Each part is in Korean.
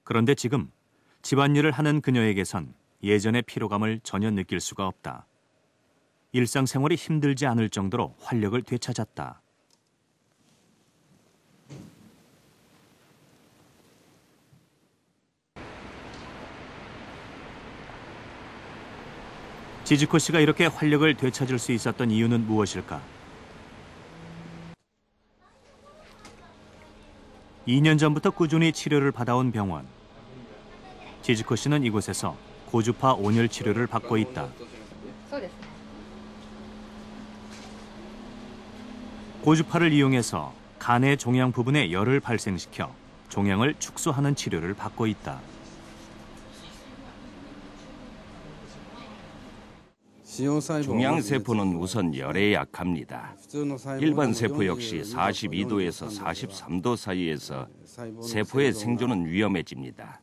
그런데 지금 집안일을 하는 그녀에게선 예전의 피로감을 전혀 느낄 수가 없다. 일상생활이 힘들지 않을 정도로 활력을 되찾았다. 지즈코 씨가 이렇게 활력을 되찾을 수 있었던 이유는 무엇일까? 2년 전부터 꾸준히 치료를 받아온 병원. 지즈코 씨는 이곳에서 고주파 온열 치료를 받고 있다. 고주파를 이용해서 간의 종양 부분에 열을 발생시켜 종양을 축소하는 치료를 받고 있다. 종양세포는 우선 열에 약합니다. 일반 세포 역시 42도에서 43도 사이에서 세포의 생존은 위험해집니다.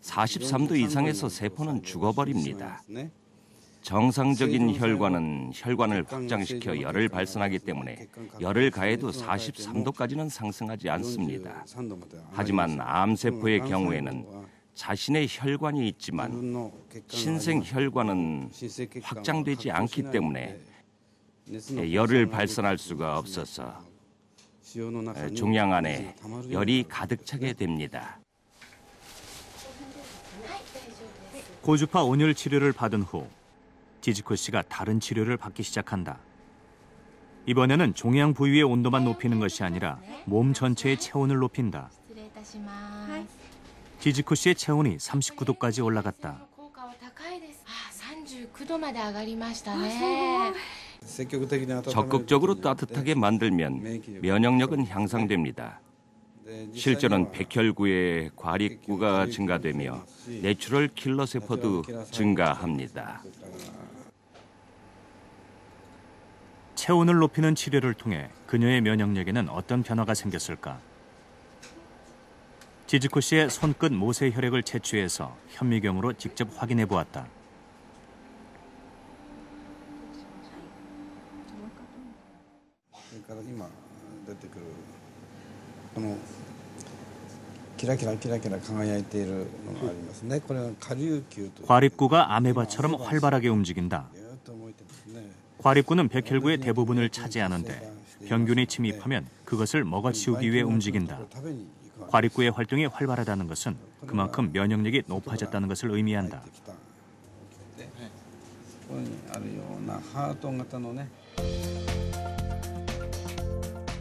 43도 이상에서 세포는 죽어버립니다. 정상적인 혈관은 혈관을 확장시켜 열을 발산하기 때문에 열을 가해도 43도까지는 상승하지 않습니다. 하지만 암세포의 경우에는 자신의 혈관이 있지만 신생 혈관은 확장되지 않기 때문에 열을 발산할 수가 없어서 종양 안에 열이 가득 차게 됩니다. 고주파 온열 치료를 받은 후 지즈코 씨가 다른 치료를 받기 시작한다. 이번에는 종양 부위의 온도만 높이는 것이 아니라 몸 전체의 체온을 높인다. 지즈코 씨의 체온이 39도까지 올라갔다. 적극적으로 따뜻하게 만들면 면역력은 향상됩니다. 실제로는 백혈구의 과립구가 증가되며 내추럴 킬러 세포도 증가합니다. 체온을 높이는 치료를 통해 그녀의 면역력에는 어떤 변화가 생겼을까? 지즈코 씨의 손끝 모세 혈액을 채취해서 현미경으로 직접 확인해 보았다. 과립구가 아메바처럼 활발하게 움직인다. 과립구는 백혈구의 대부분을 차지하는데 병균이 침입하면 그것을 먹어치우기 위해 움직인다. 과립구의 활동이 활발하다는 것은 그만큼 면역력이 높아졌다는 것을 의미한다.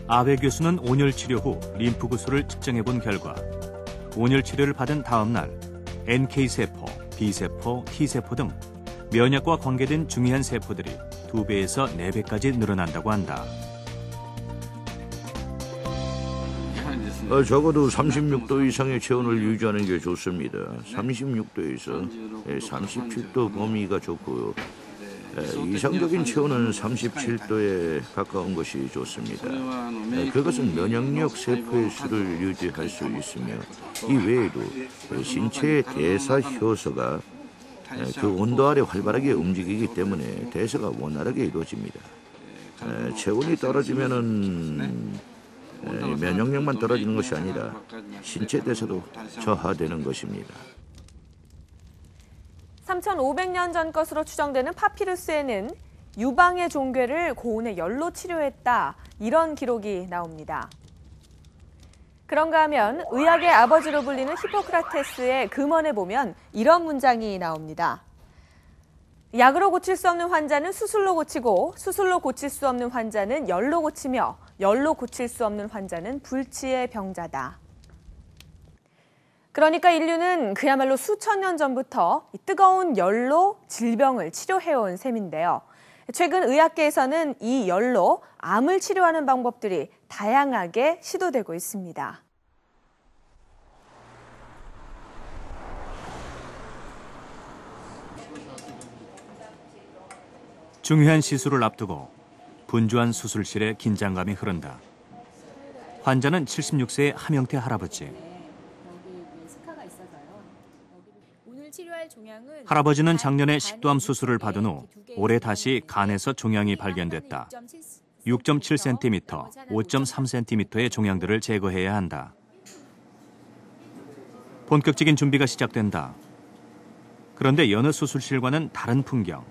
아베 교수는 온열 치료 후 림프 구수를 측정해 본 결과 온열 치료를 받은 다음 날 NK세포, B세포, T세포 등 면역과 관계된 중요한 세포들이 2배에서 4배까지 늘어난다고 한다. 적어도 36도 이상의 체온을 유지하는 게 좋습니다. 36도에서 37도 범위가 좋고요. 이상적인 체온은 37도에 가까운 것이 좋습니다. 그것은 면역력 세포의 수를 유지할 수 있으며 이 외에도 신체의 대사 효소가 그 온도 아래 활발하게 움직이기 때문에 대사가 원활하게 이루어집니다. 체온이 떨어지면은 면역력만 떨어지는 것이 아니라 신체 대사도 저하되는 것입니다. 3,500년 전 것으로 추정되는 파피루스에는 유방의 종괴를 고온의 열로 치료했다, 이런 기록이 나옵니다. 그런가 하면 의학의 아버지로 불리는 히포크라테스의 금언에 보면 이런 문장이 나옵니다. 약으로 고칠 수 없는 환자는 수술로 고치고 수술로 고칠 수 없는 환자는 열로 고치며 열로 고칠 수 없는 환자는 불치의 병자다. 그러니까 인류는 그야말로 수천 년 전부터 뜨거운 열로 질병을 치료해온 셈인데요. 최근 의학계에서는 이 열로 암을 치료하는 방법들이 다양하게 시도되고 있습니다. 중요한 시술을 앞두고 분주한 수술실에 긴장감이 흐른다. 환자는 76세의 함영태 할아버지. 할아버지는 작년에 식도암 수술을 받은 후 올해 다시 간에서 종양이 발견됐다. 6.7cm, 5.3cm의 종양들을 제거해야 한다. 본격적인 준비가 시작된다. 그런데 여느 수술실과는 다른 풍경.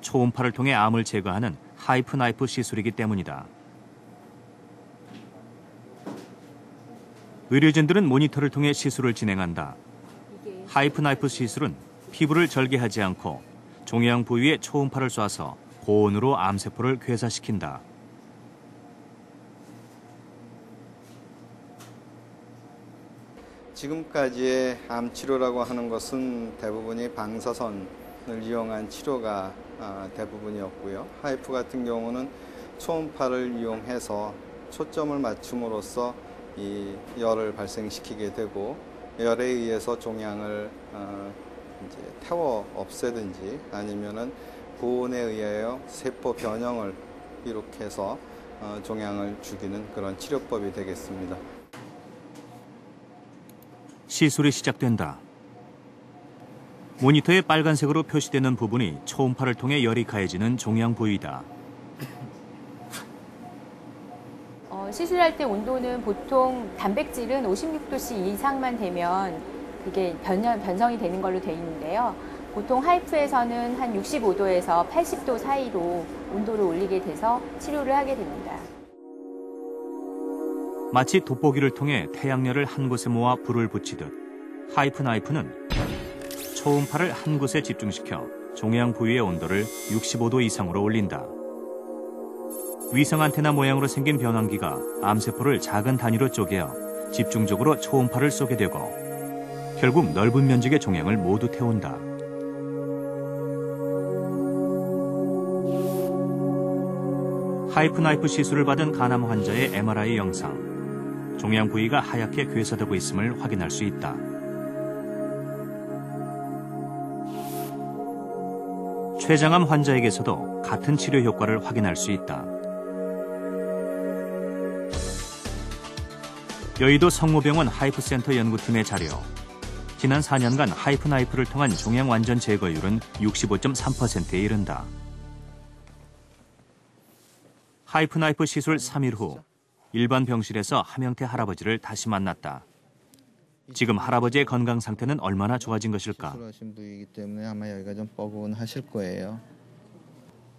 초음파를 통해 암을 제거하는 하이프 나이프 시술이기 때문이다. 의료진들은 모니터를 통해 시술을 진행한다. 하이프 나이프 시술은 피부를 절개하지 않고 종양 부위에 초음파를 쏴서 고온으로 암세포를 괴사시킨다. 지금까지의 암 치료라고 하는 것은 대부분이 방사선을 이용한 치료가 대부분이었고요. 하이프 같은 경우는 초음파를 이용해서 초점을 맞춤으로써 이 열을 발생시키게 되고 열에 의해서 종양을 이제 태워 없애든지 아니면은 고온에 의하여 세포 변형을 이룩해서 종양을 죽이는 그런 치료법이 되겠습니다. 시술이 시작된다. 모니터에 빨간색으로 표시되는 부분이 초음파를 통해 열이 가해지는 종양 부위다. 시술할 때 온도는 보통 단백질은 56도씨 이상만 되면 그게 변성이 되는 걸로 되어 있는데요. 보통 하이프에서는 한 65도에서 80도 사이로 온도를 올리게 돼서 치료를 하게 됩니다. 마치 돋보기를 통해 태양열을 한 곳에 모아 불을 붙이듯 하이프 나이프는 초음파를 한 곳에 집중시켜 종양 부위의 온도를 65도 이상으로 올린다. 위성 안테나 모양으로 생긴 변환기가 암세포를 작은 단위로 쪼개어 집중적으로 초음파를 쏘게 되고 결국 넓은 면적의 종양을 모두 태운다. 하이프 나이프 시술을 받은 간암 환자의 MRI 영상. 종양 부위가 하얗게 괴사되고 있음을 확인할 수 있다. 췌장암 환자에게서도 같은 치료 효과를 확인할 수 있다. 여의도 성모병원 하이프센터 연구팀의 자료. 지난 4년간 하이프 나이프를 통한 종양 완전 제거율은 65.3%에 이른다. 하이프 나이프 시술 3일 후 일반 병실에서 함영태 할아버지를 다시 만났다. 지금 할아버지의 건강 상태는 얼마나 좋아진 것일까? 수술하신 부위이기 때문에 아마 여기가 좀 뻐근하실 거예요.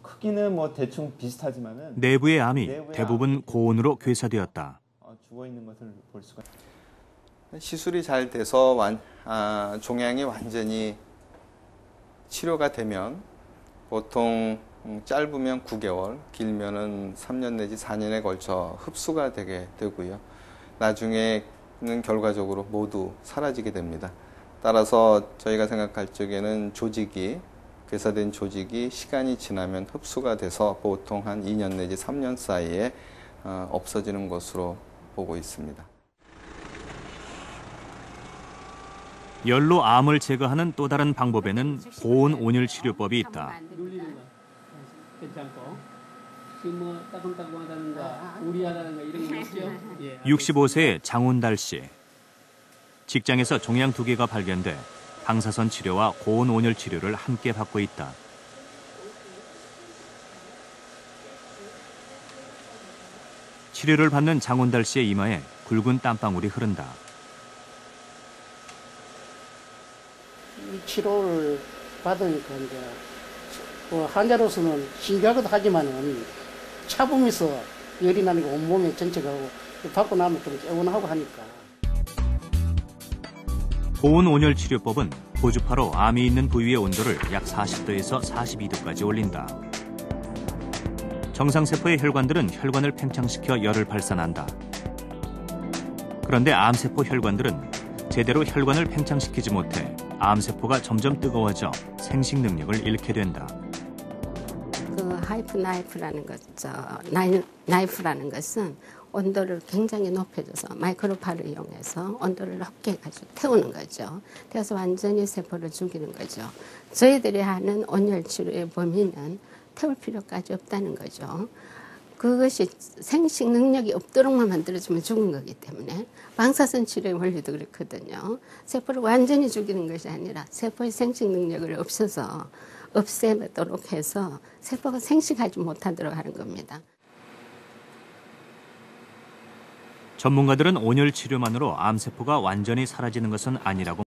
크기는 뭐 대충 비슷하지만은 내부의 암이 대부분 고온으로 괴사되었다. 죽어 있는 것을 볼 수가. 시술이 잘 돼서 종양이 완전히 치료가 되면 보통 짧으면 9개월, 길면은 3년 내지 4년에 걸쳐 흡수가 되게 되고요. 나중에는 결과적으로 모두 사라지게 됩니다. 따라서 저희가 생각할 적에는 괴사된 조직이 시간이 지나면 흡수가 돼서 보통 한 2년 내지 3년 사이에 없어지는 것으로 보고 있습니다. 열로 암을 제거하는 또 다른 방법에는 고온 온열 치료법이 있다. 65세의 장운달 씨. 직장에서 종양 2개가 발견돼 방사선 치료와 고온 온열 치료를 함께 받고 있다. 치료를 받는 장운달 씨의 이마에 굵은 땀방울이 흐른다. 이 치료를 받으니까 이제 환자로서는 신기하기도 하지만은 차보면서 열이 나니까 온몸에 전체가 받고 나면 좀 개운하고 하니까. 고온 온열 치료법은 고주파로 암이 있는 부위의 온도를 약 40도에서 42도까지 올린다. 정상세포의 혈관들은 혈관을 팽창시켜 열을 발산한다. 그런데 암세포 혈관들은 제대로 혈관을 팽창시키지 못해 암세포가 점점 뜨거워져 생식 능력을 잃게 된다. 그 하이프 나이프라는 나이프라는 것은 온도를 굉장히 높여줘서 마이크로파를 이용해서 온도를 높게 해가지고 태우는 거죠. 그래서 완전히 세포를 죽이는 거죠. 저희들이 하는 온열 치료의 범위는 태울 필요까지 없다는 거죠. 그것이 생식 능력이 없도록만 만들어주면 죽은 거기 때문에 방사선 치료의 원리도 그렇거든요. 세포를 완전히 죽이는 것이 아니라 세포의 생식 능력을 없애도록 해서 세포가 생식하지 못하도록 하는 겁니다. 전문가들은 온열 치료만으로 암세포가 완전히 사라지는 것은 아니라고